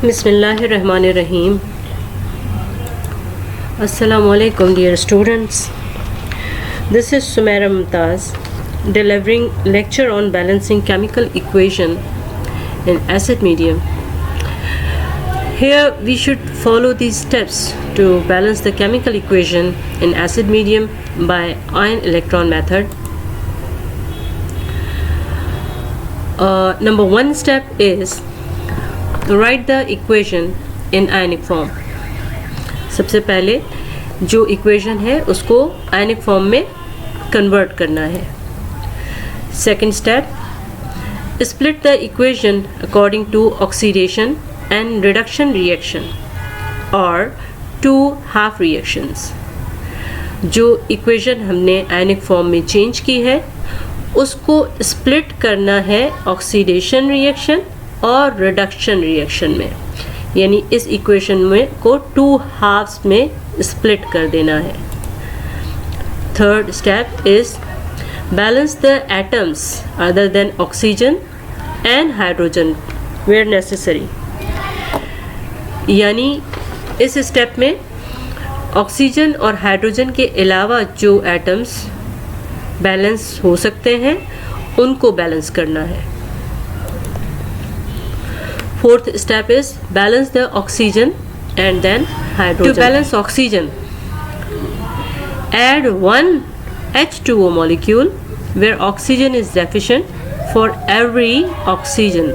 Bismillahirrahmanirrahim. Assalamu alaikum dear students. This is Sumaira Mumtaz delivering lecture on balancing chemical equation in acid medium. Here we should follow these steps to balance the chemical equation in acid medium by ion electron method. Number one step is write the equation in ionic form. सबसे पहले जो equation है उसको ionic form में convert करना है. Second step, split the equation according to oxidation and reduction reaction और to half reactions. जो इक्वेशन हमने आयनिक फॉर्म में चेंज की है उसको स्प्लिट करना है ऑक्सीडेशन रिएक्शन और रिडक्शन रिएक्शन में, यानी इस इक्वेशन में को टू हाफ्स में स्प्लिट कर देना है. Third step is balance the atoms other than oxygen and hydrogen where necessary. यानी इस स्टेप में ऑक्सीजन और हाइड्रोजन के अलावा जो एटम्स बैलेंस हो सकते हैं उनको बैलेंस करना है. Fourth step is balance the oxygen and then hydrogen. To balance oxygen, add one H2O molecule where oxygen is deficient for every oxygen.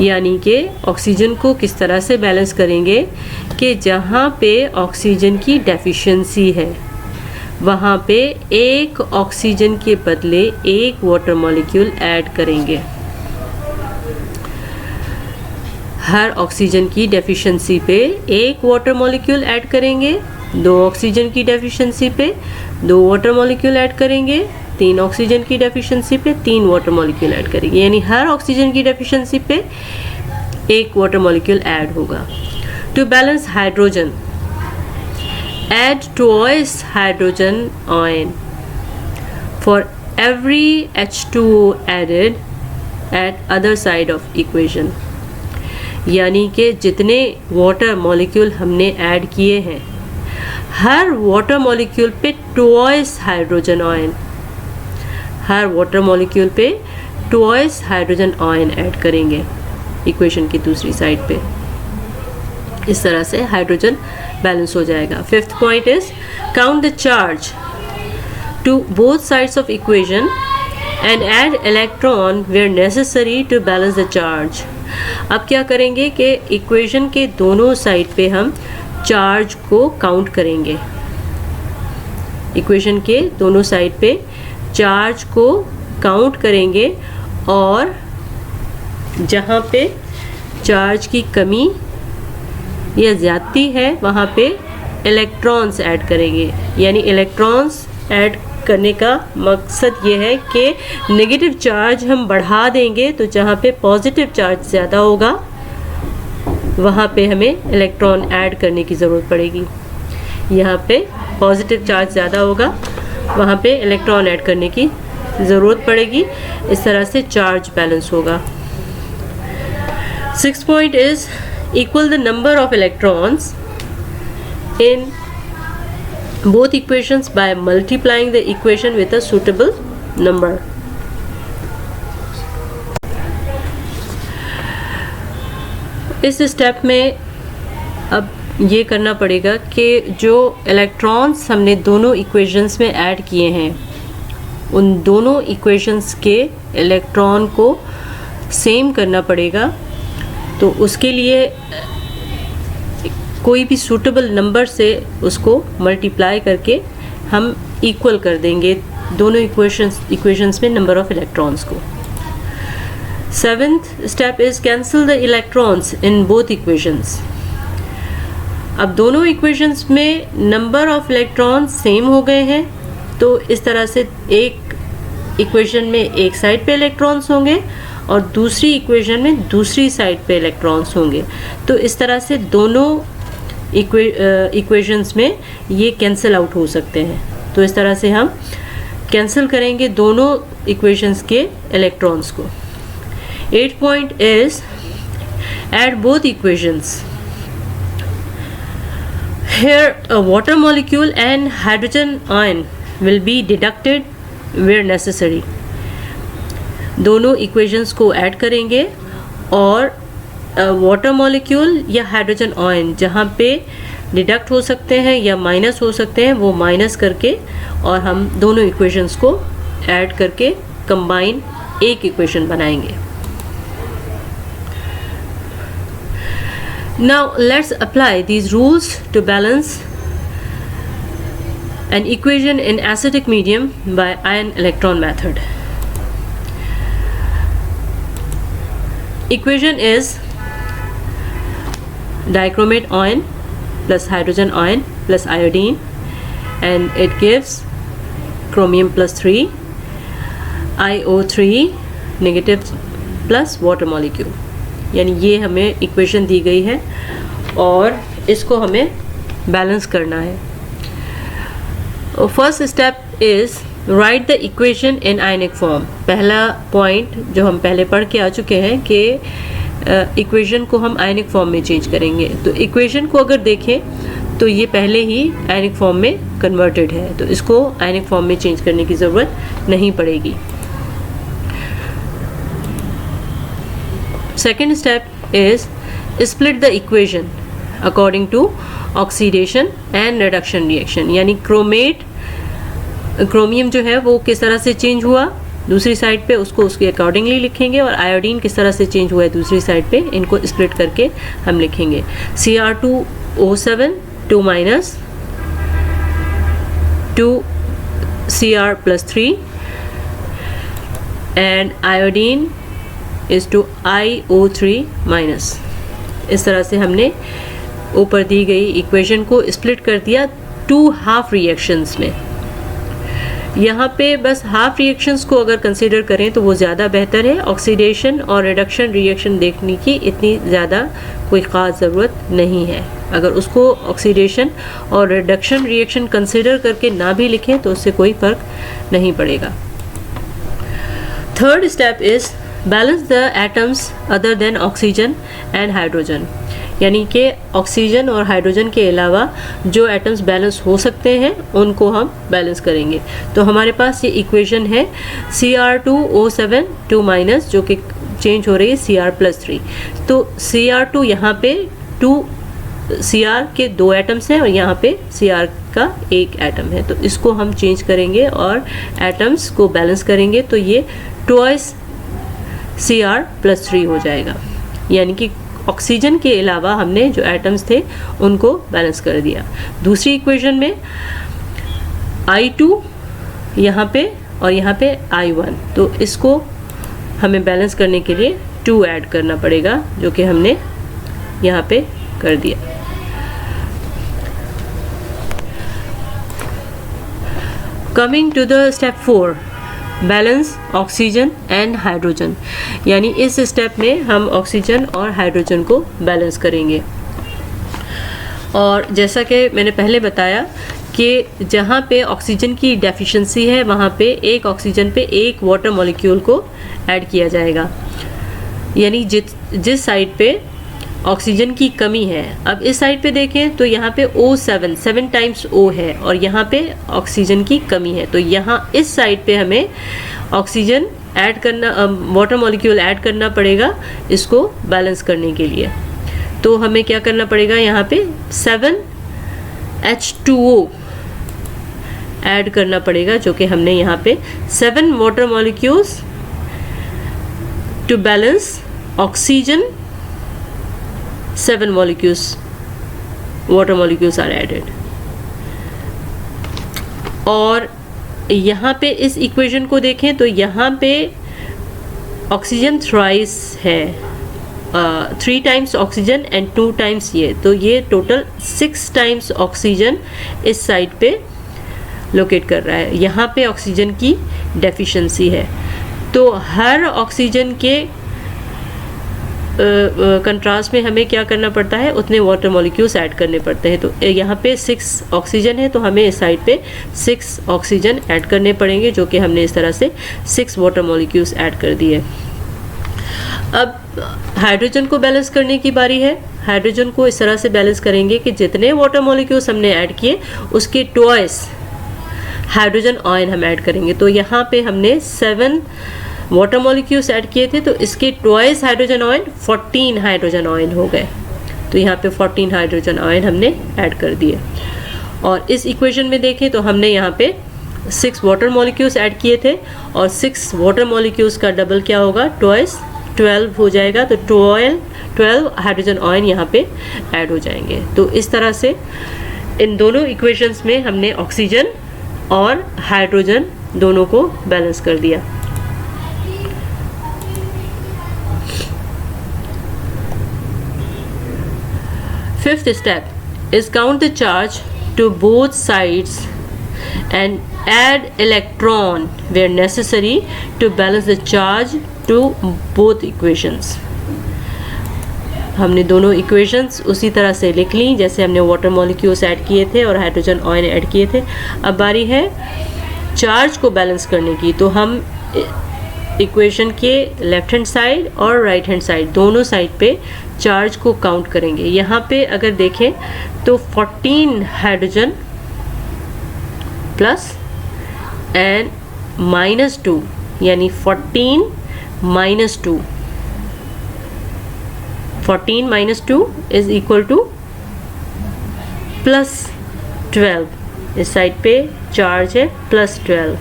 यानी कि ऑक्सीजन को किस तरह से बैलेंस करेंगे कि जहाँ पे ऑक्सीजन की डेफिशिएंसी है वहाँ पे एक ऑक्सीजन के बदले एक वाटर मॉलिक्यूल ऐड करेंगे. हर ऑक्सीजन की डेफिशिएंसी पे एक वाटर मॉलिक्यूल ऐड करेंगे, दो ऑक्सीजन की डेफिशिएंसी पे दो वाटर मॉलिक्यूल ऐड करेंगे, तीन ऑक्सीजन की डेफिशिएंसी पे तीन वाटर मॉलिक्यूल ऐड करेंगे, यानी हर ऑक्सीजन की डेफिशिएंसी पे एक वाटर मॉलिक्यूल ऐड होगा. To balance hydrogen, add twice hydrogen ion for every H2O added at other side of equation. यानी कि जितने वाटर मॉलिक्यूल हमने ऐड किए हैं हर वाटर मॉलिक्यूल पे ट्वाइस हाइड्रोजन आयन, हर वाटर मॉलिक्यूल पे ट्वाइस हाइड्रोजन आयन ऐड करेंगे इक्वेशन की दूसरी साइड पे. इस तरह से हाइड्रोजन बैलेंस हो जाएगा. Fifth point is count the charge to both sides of equation and add electron where necessary to balance the charge. अब क्या करेंगे कि इक्वेशन के दोनों साइड पे हम चार्ज को काउंट करेंगे. इक्वेशन के दोनों साइड पे चार्ज को काउंट करेंगे और जहाँ पे चार्ज की कमी या ज़्यादती है वहाँ पे इलेक्ट्रॉन्स ऐड करेंगे. यानी इलेक्ट्रॉन्स ऐड करने का मकसद ये है कि नेगेटिव चार्ज हम बढ़ा देंगे तो जहाँ पे पॉजिटिव चार्ज ज़्यादा होगा वहाँ पे हमें इलेक्ट्रॉन ऐड करने की ज़रूरत पड़ेगी. यहाँ पे पॉजिटिव चार्ज ज़्यादा होगा वहाँ पे इलेक्ट्रॉन ऐड करने की ज़रूरत पड़ेगी. इस तरह से चार्ज बैलेंस होगा. Sixth point is equal the number of electrons in both equations by multiplying the equation with a suitable number. इस स्टेप में अब ये करना पड़ेगा कि जो इलेक्ट्रॉन्स हमने दोनों इक्वेशंस में ऐड किए हैं उन दोनों इक्वेशंस के इलेक्ट्रॉन को सेम करना पड़ेगा. तो उसके लिए कोई भी सूटेबल नंबर से उसको मल्टीप्लाई करके हम इक्वल कर देंगे दोनों इक्वेशंस में नंबर ऑफ इलेक्ट्रॉन्स को. Seventh step is cancel the electrons in both equations. अब दोनों इक्वेशंस में नंबर ऑफ इलेक्ट्रॉन्स सेम हो गए हैं तो इस तरह से एक इक्वेशन में एक साइड पे इलेक्ट्रॉन्स होंगे और दूसरी इक्वेशन में दूसरी साइड पे इलेक्ट्रॉन्स होंगे. तो इस तरह से दोनों इक्वेशंस में ये कैंसिल आउट हो सकते हैं. तो इस तरह से हम कैंसिल करेंगे दोनों इक्वेशंस के इलेक्ट्रॉन्स को. 8th point is Add both equations. Here a water molecule and hydrogen ion will be deducted where necessary. दोनों equations को add करेंगे और वाटर मॉलिक्यूल या हाइड्रोजन आयन जहाँ पे डिडक्ट हो सकते हैं या माइनस हो सकते हैं वो माइनस करके और हम दोनों इक्वेशंस को ऐड करके कंबाइन एक इक्वेशन बनाएंगे. Now let's apply these rules to balance an equation in acidic medium by ion electron method. Equation is dichromate ion plus hydrogen ion plus iodine, and it gives chromium plus 3, IO3 negative plus water molecule. यानी ये हमें equation दी गई है और इसको हमें balance करना है. First step is right the equation in ionic form. पहला पॉइंट जो हम पहले पढ़ के आ चुके हैं कि इक्वेशन को हम आयनिक फॉर्म में चेंज करेंगे. तो इक्वेशन को अगर देखें तो ये पहले ही आयनिक फॉर्म में कन्वर्टेड है, तो इसको आयनिक फॉर्म में चेंज करने की ज़रूरत नहीं पड़ेगी. Second step is split the equation according to oxidation and reduction reaction. यानी क्रोमियम जो है वो किस तरह से चेंज हुआ दूसरी साइड पे उसको उसके अकॉर्डिंगली लिखेंगे, और आयोडीन किस तरह से चेंज हुआ है दूसरी साइड पे, इनको स्प्लिट करके हम लिखेंगे. Cr2O7 2 minus 2Cr+3 and iodine is to IO3 minus. इस तरह से हमने ऊपर दी गई इक्वेशन को स्प्लिट कर दिया 2 हाफ रिएक्शंस में. यहाँ पे बस हाफ रिएक्शंस को अगर कंसीडर करें तो वो ज़्यादा बेहतर है. ऑक्सीडेशन और रिडक्शन रिएक्शन देखने की इतनी ज़्यादा कोई ख़ास ज़रूरत नहीं है. अगर उसको ऑक्सीडेशन और रिडक्शन रिएक्शन कंसीडर करके ना भी लिखें तो उससे कोई फ़र्क नहीं पड़ेगा. Third step is balance the atoms other than oxygen and hydrogen. यानी कि ऑक्सीजन और हाइड्रोजन के अलावा जो एटम्स बैलेंस हो सकते हैं उनको हम बैलेंस करेंगे. तो हमारे पास ये इक्वेशन है Cr2O7 2 माइनस जो कि चेंज हो रही है Cr+3. तो Cr2 यहाँ पे 2 Cr के 2 एटम्स हैं और यहाँ पे Cr का 1 एटम है. तो इसको हम चेंज करेंगे और एटम्स को बैलेंस करेंगे तो ये ट्वाइस Cr+3 हो जाएगा. यानी कि ऑक्सीजन के अलावा हमने जो एटम्स थे उनको बैलेंस कर दिया. दूसरी इक्वेशन में I2 यहाँ पे और यहाँ पे I1, तो इसको हमें बैलेंस करने के लिए 2 ऐड करना पड़ेगा जो कि हमने यहाँ पे कर दिया. Coming to the step 4, balance oxygen and hydrogen. यानी इस स्टेप में हम ऑक्सीजन और हाइड्रोजन को बैलेंस करेंगे. और जैसा कि मैंने पहले बताया कि जहाँ पे ऑक्सीजन की डेफिशिएंसी है वहाँ पे एक ऑक्सीजन पे एक वाटर मॉलिक्यूल को ऐड किया जाएगा. यानी जिस साइड पे ऑक्सीजन की कमी है, अब इस साइड पे देखें तो यहाँ पे O7 7 टाइम्स O है और यहाँ पे ऑक्सीजन की कमी है. तो यहाँ इस साइड पे हमें ऑक्सीजन ऐड करना, वाटर मॉलिक्यूल ऐड करना पड़ेगा इसको बैलेंस करने के लिए. तो हमें क्या करना पड़ेगा, यहाँ पे 7H2O ऐड करना पड़ेगा जो कि हमने यहाँ पे 7 water molecules to balance oxygen. 7 molecules, water molecules are added. और यहाँ पे इस इक्वेशन को देखें तो यहाँ पे ऑक्सीजन थ्राइस है, 3 टाइम्स ऑक्सीजन एंड 2 टाइम्स ये, तो ये टोटल 6 टाइम्स ऑक्सीजन इस साइड पे लोकेट कर रहा है. यहाँ पे ऑक्सीजन की डेफिशिएंसी है तो हर ऑक्सीजन के कंट्रास्ट में हमें क्या करना पड़ता है, उतने वाटर मॉलिक्यूल्स ऐड करने पड़ते हैं. तो यहाँ पे 6 ऑक्सीजन है तो हमें इस साइड पे 6 ऑक्सीजन ऐड करने पड़ेंगे जो कि हमने इस तरह से 6 वाटर मॉलिक्यूल्स ऐड कर दिए. अब हाइड्रोजन को बैलेंस करने की बारी है। हाइड्रोजन को इस तरह से बैलेंस करेंगे कि जितने वाटर मॉलिक्यूल्स हमने ऐड किए उसके ट्वाइस हाइड्रोजन आयन हम ऐड करेंगे। तो यहाँ पे हमने 7 वाटर मॉलिक्यूल्स ऐड किए थे, तो इसके twice hydrogen ion 14 hydrogen ion हो गए। तो यहाँ पे 14 हाइड्रोजन आयन हमने ऐड कर दिए। और इस इक्वेशन में देखें तो हमने यहाँ पे 6 वाटर मॉलिक्यूल्स ऐड किए थे और 6 वाटर मॉलिक्यूल्स का डबल क्या होगा, ट्वाइस 12 हो जाएगा। तो 12 हाइड्रोजन आयन यहाँ पे ऐड हो जाएंगे। तो इस तरह से इन दोनों इक्वेशंस में हमने ऑक्सीजन और हाइड्रोजन दोनों को बैलेंस कर दिया। Fifth step is count the charge to both sides and add electron where necessary to balance the charge to both equations. हमने दोनों इक्वेशंस उसी तरह से लिख ली जैसे हमने वाटर मॉलिक्यूल्स ऐड किए थे और हाइड्रोजन आयन ऐड किए थे। अब बारी है चार्ज को बैलेंस करने की। तो हम इक्वेशन के लेफ्ट हैंड साइड और राइट हैंड साइड दोनों साइड पे चार्ज को काउंट करेंगे। यहाँ पे अगर देखें तो 14 हाइड्रोजन प्लस एंड -2 यानी 14 - 2, 14 - 2 इज इक्वल टू +12। इस साइड पे चार्ज है +12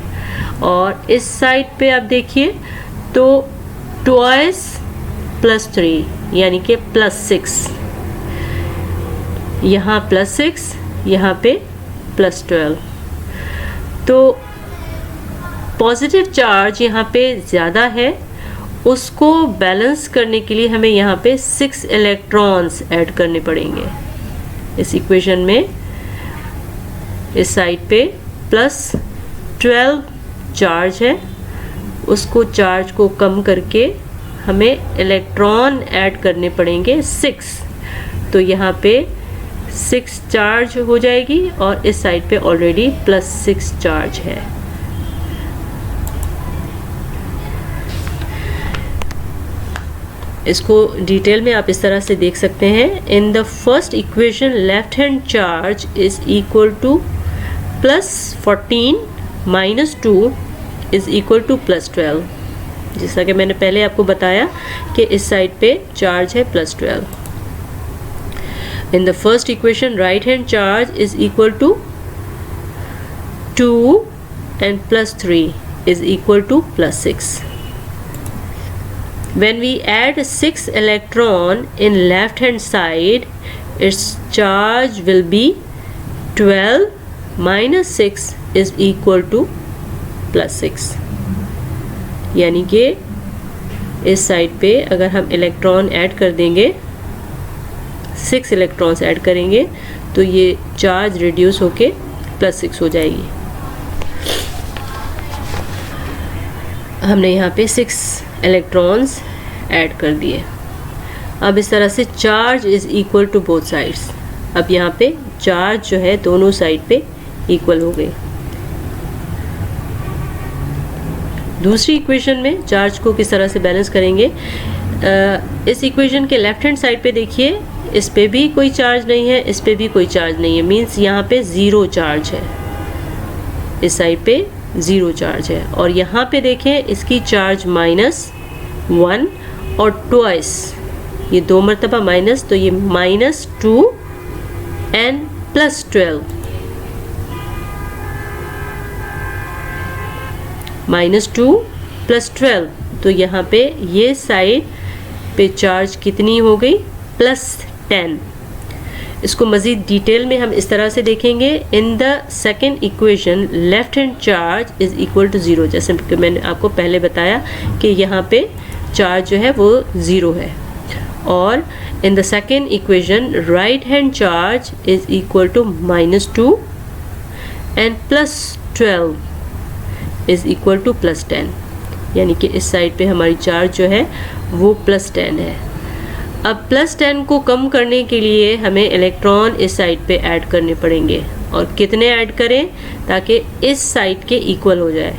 और इस साइड पे आप देखिए तो ट्वाइस +3 यानी कि +6, यहाँ +6, यहाँ पे +12। तो पॉजिटिव चार्ज यहाँ पे ज़्यादा है, उसको बैलेंस करने के लिए हमें यहाँ पे 6 इलेक्ट्रॉन्स ऐड करने पड़ेंगे। इस इक्वेशन में इस साइड पे +12 चार्ज है, उसको चार्ज को कम करके हमें इलेक्ट्रॉन ऐड करने पड़ेंगे 6। तो यहाँ पे 6 चार्ज हो जाएगी और इस साइड पे ऑलरेडी +6 चार्ज है। इसको डिटेल में आप इस तरह से देख सकते हैं। In the first equation left hand charge is equal to +14 - 2 is equal to +12। जैसा कि मैंने पहले आपको बताया कि इस साइड पे चार्ज है +12। In the first equation right hand charge is equal to 2 and +3 is equal to +6. When we add 6 electron in left hand side, its charge will be 12 - 6 is equal to +6। यानी कि इस side पे अगर हम electron add कर देंगे, 6 electrons add करेंगे तो ये चार्ज रिड्यूस होके +6 हो जाएगी। हमने यहाँ पे 6 इलेक्ट्रॉन्स ऐड कर दिए। अब इस तरह से charge is equal to both sides. अब यहाँ पे चार्ज जो है दोनों साइड पे इक्वल हो गई। दूसरी इक्वेशन में चार्ज को किस तरह से बैलेंस करेंगे, इस इक्वेशन के लेफ्ट हैंड साइड पे देखिए, इस पे भी कोई चार्ज नहीं है, इस पे भी कोई चार्ज नहीं है, मीन्स यहाँ पे 0 चार्ज है। इस साइड पे 0 चार्ज है और यहाँ पे देखें इसकी चार्ज -1 और ट्वाइस, ये 2 मरतबा माइनस, तो ये -2 एंड +12, -2 +12। तो यहाँ पे ये साइड पे चार्ज कितनी हो गई, +10। इसको मज़ीद डिटेल में हम इस तरह से देखेंगे। In the second equation left hand charge is equal to 0, जैसे कि मैंने आपको पहले बताया कि यहाँ पे चार्ज जो है वो 0 है। और in the second equation right hand charge is equal to -2 and +12 is equal to +10, यानी कि इस साइड पे हमारी चार्ज जो है वो +10 है। अब +10 को कम करने के लिए हमें इलेक्ट्रॉन इस साइड पे ऐड करने पड़ेंगे, और कितने ऐड करें ताकि इस साइड के इक्वल हो जाए।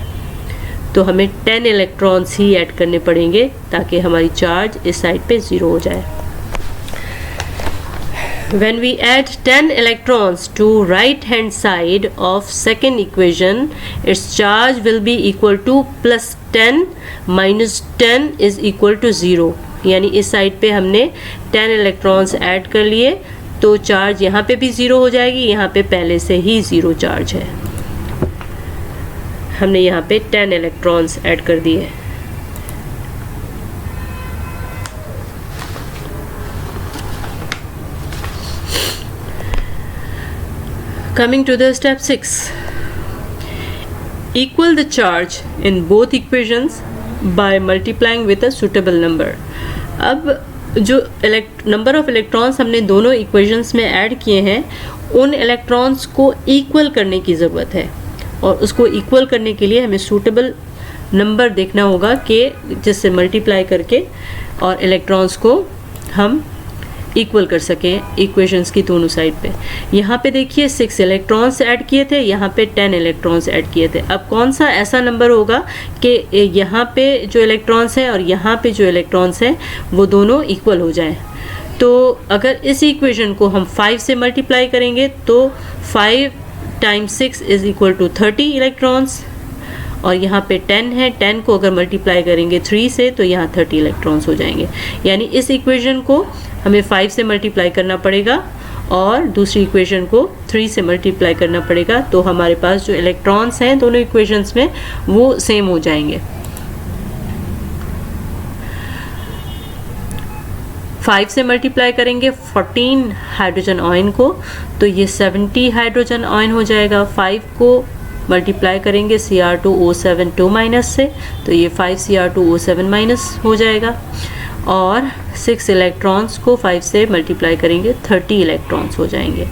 तो हमें 10 इलेक्ट्रॉन्स ही ऐड करने पड़ेंगे ताकि हमारी चार्ज इस साइड पे 0 हो जाए। When we add 10 electrons to right hand side of second equation, its charge will be equal to plus 10 minus 10 is equal to 0। यानी इस साइड पे हमने 10 इलेक्ट्रॉन्स ऐड कर लिए तो चार्ज यहाँ पे भी 0 हो जाएगी, यहाँ पे पहले से ही 0 चार्ज है। हमने यहाँ पे 10 इलेक्ट्रॉन्स ऐड कर दिए। Coming to the step 6, equal the charge in both equations by multiplying with a suitable number। अब जो नंबर ऑफ इलेक्ट्रॉन्स हमने दोनों इक्वेशंस में ऐड किए हैं उन इलेक्ट्रॉन्स को इक्वल करने की ज़रूरत है, और उसको इक्वल करने के लिए हमें सूटेबल नंबर देखना होगा कि जिससे मल्टीप्लाई करके और इलेक्ट्रॉन्स को हम इक्वल कर सकें इक्वेशंस की दोनों साइड पे। यहाँ पे देखिए 6 इलेक्ट्रॉन्स ऐड किए थे, यहाँ पे 10 इलेक्ट्रॉन्स ऐड किए थे। अब कौन सा ऐसा नंबर होगा कि यहाँ पे जो इलेक्ट्रॉन्स हैं और यहाँ पे जो इलेक्ट्रॉन्स हैं वो दोनों इक्वल हो जाएं। तो अगर इस इक्वेशन को हम 5 से मल्टीप्लाई करेंगे तो 5 times 6 is equal to 30 electrons, और यहाँ पे 10 है, 10 को अगर मल्टीप्लाई करेंगे 3 से तो यहाँ 30 इलेक्ट्रॉन्स हो जाएंगे। यानी इस इक्वेशन को हमें 5 से मल्टीप्लाई करना पड़ेगा और दूसरी इक्वेशन को 3 से मल्टीप्लाई करना पड़ेगा, तो हमारे पास जो इलेक्ट्रॉन्स हैं दोनों इक्वेशंस में वो सेम हो जाएंगे। 5 से मल्टीप्लाई करेंगे 14 हाइड्रोजन आयन को तो ये 70 हाइड्रोजन आयन हो जाएगा। 5 को मल्टीप्लाई करेंगे Cr2O7 2 माइनस से तो ये 5 Cr2O7 माइनस हो जाएगा, और 6 इलेक्ट्रॉन्स को 5 से मल्टीप्लाई करेंगे 30 इलेक्ट्रॉन्स हो जाएंगे।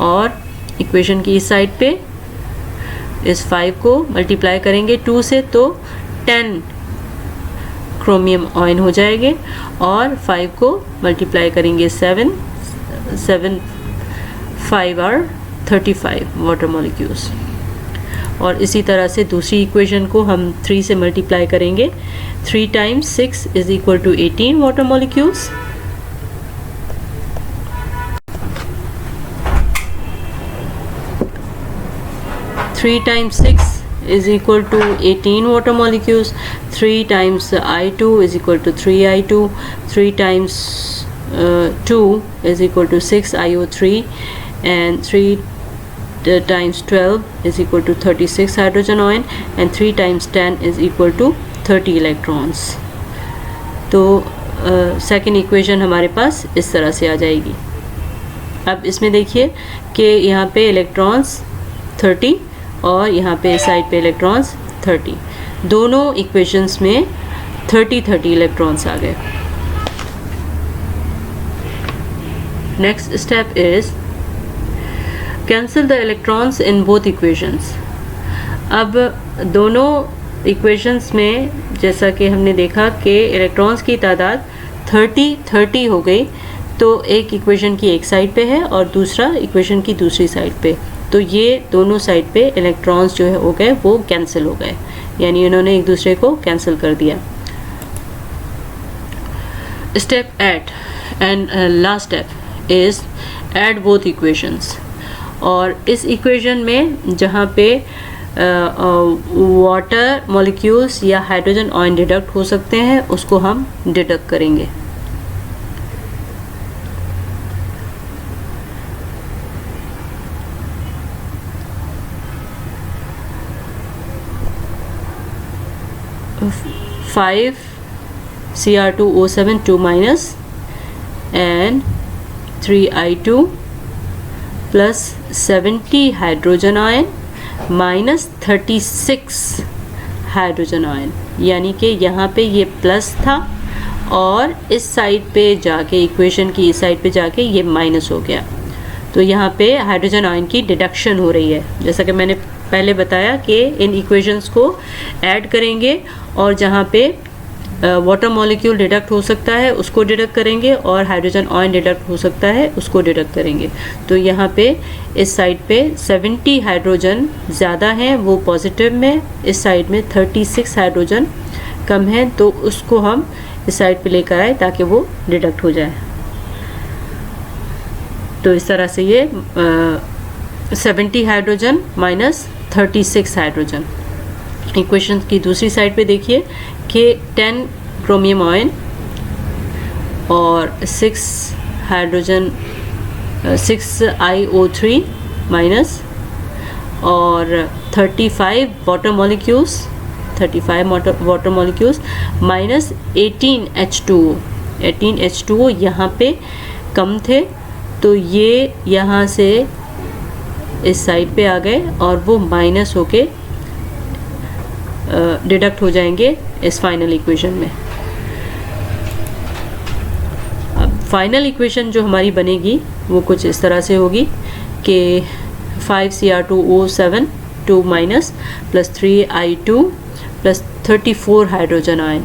और इक्वेशन की इस साइड पे इस 5 को मल्टीप्लाई करेंगे 2 से तो 10 क्रोमियम आयन हो जाएंगे, और 5 को मल्टीप्लाई करेंगे 7 5 आर 35 वाटर मॉलिक्यूल्स। और इसी तरह से दूसरी इक्वेशन को हम 3 से मल्टीप्लाई करेंगे। 3 times 6 is equal to 18 water molecules. Three times 6 is equal to 18 water molecules. 3 times I2 is equal to 3I2. 3 times 2 is equal to 6IO3, and 3 times 12 is equal to 36 hydrogen ion, and 3 times 10 is equal to 30 electrons। तो second equation हमारे पास इस तरह से आ जाएगी। अब इसमें देखिए कि यहाँ पे इलेक्ट्रॉन्स 30 और यहाँ पे इस साइड पे इलेक्ट्रॉन्स 30, दोनों इक्वेशंस में 30 इलेक्ट्रॉन्स आ गए। Next step is cancel the electrons in both equations. अब दोनों इक्वेशंस में जैसा कि हमने देखा कि इलेक्ट्रॉन्स की तादाद 30 हो गई, तो एक इक्वेशन की एक साइड पे है और दूसरा इक्वेशन की दूसरी साइड पे, तो ये दोनों साइड पे इलेक्ट्रॉन्स जो है हो गए वो कैंसिल हो गए, यानी इन्होंने एक दूसरे को कैंसिल कर दिया। Step 8 and last step is add both equations. और इस इक्वेशन में जहाँ पे वाटर मॉलिक्यूल्स या हाइड्रोजन आयन डिडक्ट हो सकते हैं उसको हम डिडक्ट करेंगे। Five Cr2O7 2 minus and 3I2 plus 70 hydrogen ion minus 36 hydrogen ion, यानी कि यहाँ पे ये प्लस था और इस साइड पे जाके इक्वेशन की इस साइड पे जाके ये माइनस हो गया, तो यहाँ पे हाइड्रोजन आयन की डिडक्शन हो रही है। जैसा कि मैंने पहले बताया कि इन इक्वेशंस को ऐड करेंगे और जहाँ पे वाटर मॉलिक्यूल डिडक्ट हो सकता है उसको डिडक्ट करेंगे, और हाइड्रोजन आयन डिडक्ट हो सकता है उसको डिडक्ट करेंगे। तो यहाँ पे इस साइड पे 70 हाइड्रोजन ज़्यादा हैं, वो पॉजिटिव में, इस साइड में 36 हाइड्रोजन कम है, तो उसको हम इस साइड पे लेकर आए ताकि वो डिडक्ट हो जाए। तो इस तरह से ये 70 हाइड्रोजन माइनस 36 हाइड्रोजन। इक्वेशन की दूसरी साइड पे देखिए कि 10 क्रोमियम आयन और 6 हाइड्रोजन 6iO3 माइनस और 35 वाटर मॉलिक्यूल्स माइनस 18 H2O यहाँ पे कम थे, तो ये यहाँ से इस साइड पे आ गए और वो माइनस होके डिडक्ट हो जाएंगे इस फाइनल इक्वेशन में। अब फाइनल इक्वेशन जो हमारी बनेगी वो कुछ इस तरह से होगी कि 5Cr2O7 2 minus plus 3I2 plus 34 hydrogen ion,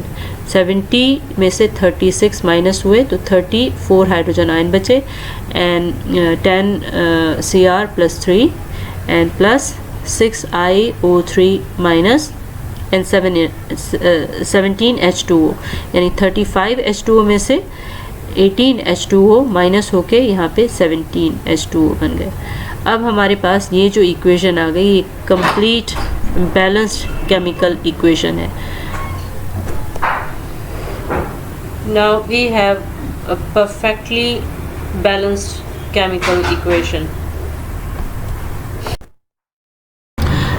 70 में से 36 माइनस हुए तो 34 हाइड्रोजन आयन बचे, and 10 Cr plus 3 and plus 6iO3 minus and 17 H2O, यानी 35 H2O में से 18 H2O माइनस होके यहाँ पे 17 H2O बन गए। अब हमारे पास ये जो इक्वेशन आ गई ये कंप्लीट बैलेंस्ड केमिकल इक्वेशन है। Now we have a perfectly balanced chemical equation.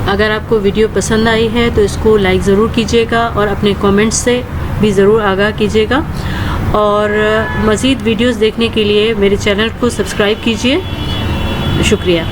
अगर आपको वीडियो पसंद आई है तो इसको लाइक ज़रूर कीजिएगा और अपने कमेंट्स से भी ज़रूर आगाह कीजिएगा, और मज़ीद वीडियोस देखने के लिए मेरे चैनल को सब्सक्राइब कीजिए। शुक्रिया।